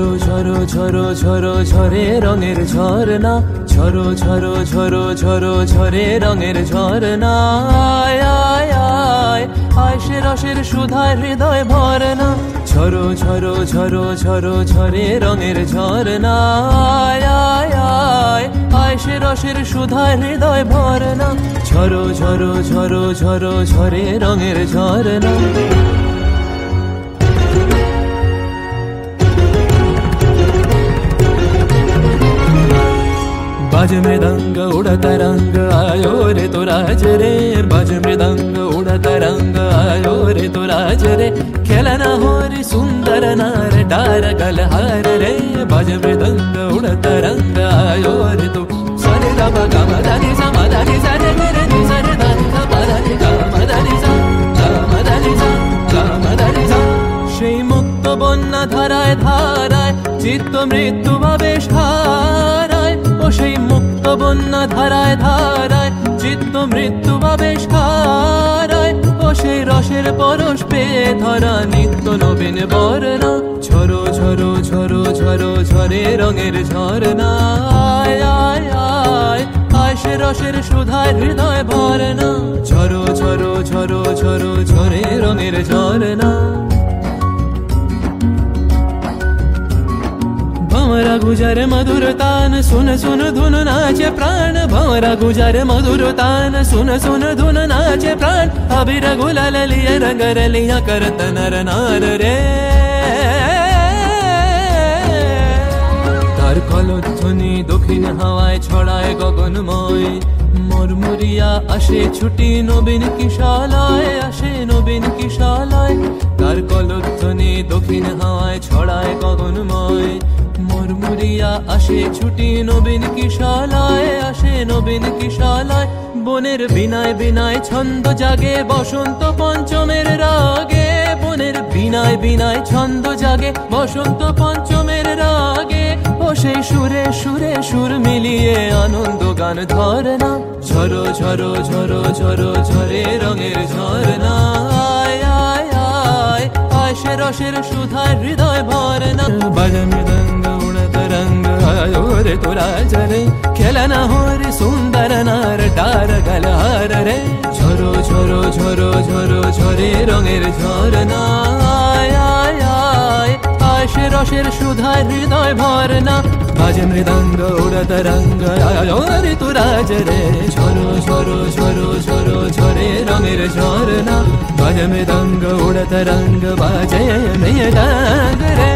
ঝরো ঝরো ঝরো ঝরো ঝরে রঙের ঝরনা, ঝরো ঝরো ঝরো ঝরো ঝরে রঙের ঝরনা। আয় আয় আয় আয় সে রসের সুধায় হৃদয় ভরনা, ঝরো ঝরো ঝরো ঝরো ঝরে রঙের ঝরনা। আয় আয় আয় আয় সে রসের সুধায় হৃদয় ভরনা, ঝরো ঝরো ঝরো ঝরো ঝরে রঙের ঝরনা। बाज मृदंग उड़ता रंग आयो रे तो राज रे, बाज मृदंग उड़ता रंग आयो रे तो राज रे। खेलना हो रे सुंदर नार डार गलहार रे, बाज मृदंग उड़ता रंग आयो रे तो सरे गा मा गा मा दा नि सा मा दा नि सा रे रे नि सा रे दा नि सा मा दा नि गा मा दा नि सा गा मा दा नि सा गा मा दा नि सा। সেই মুক্ত বন্যা ধারায় ধারায় চিত্ত মৃত্যু ভাবেশ হারায়, ও সেই মুক্ত বন্যা ধারায় ধারায় চিত্ত মৃত্যু ভাবেশ হারায়। ও সেই রসের পরশ পেয়ে ধরা নিত্য নবীন বর্ণা, ঝরো ঝরো ঝরো ঝরো ঝরে রঙের ঝরনা। আয় আয় আয় আয় সে রসের সুধায় হৃদয় ভরনা, ঝরো ঝরো ঝরো ঝরো ঝরে রঙের ঝরনা। भंवरा गुजर मधुर तान सुन सुन धुन नाचे प्राण, भंवरा गुजर मधुर तान सुन सुन धुन नाचे प्राण। अबीर गुलाल लिया रंग रलिया करत नर नार रे, तार कलध्वनि दक्षिण हावाय छड़ाय गगनमय। मुरमुरिया আসে ছুটি নবীন কিশালায়, আসে নবীন কিশালায়। তার কলধ্বনি দক্ষিণ হাওয়ায় ছড়ায় গগনময়। মুরমুরিয়া আসে ছুটি নবীন কিশালায়, আসে নবীন কিশালায়। বনের বিনায় বিনায় ছন্দ জাগে বসন্ত পঞ্চমের রাগে, বনের বিনায় বিনায় ছন্দ জাগে বসন্ত পঞ্চমের রাগে। ও সেই সুরে সুরে সুর মিলিয়ে আনন্দ গান ধরনা, ঝরো ঝরো ঝরো ঝরো ঝরে রঙের ঝরনা। আয় আয় আয় আয় সে রসের সুধায় হৃদয় ভরনা, বাজ মৃদঙ্গ উড়ত রঙ্গ आयो रे तो राज रे। खेलना हो रे सुंदर नार डार गलहार रे, झरो झरो झरो झरो झरे रঙের ঝরনা। আয় আয় আয় আয় সে রসের সুধায় হৃদয় ভরনা, বাজ মৃদঙ্গ উড়ত রঙ্গ আयो রে তো রাজ রে। ঝরো ঝরো ঝরো ঝরো ঝরে রঙের ঝরনা, বাজ মৃদঙ্গ উড়ত রঙ্গ বাজে মৃদঙ্গ রে।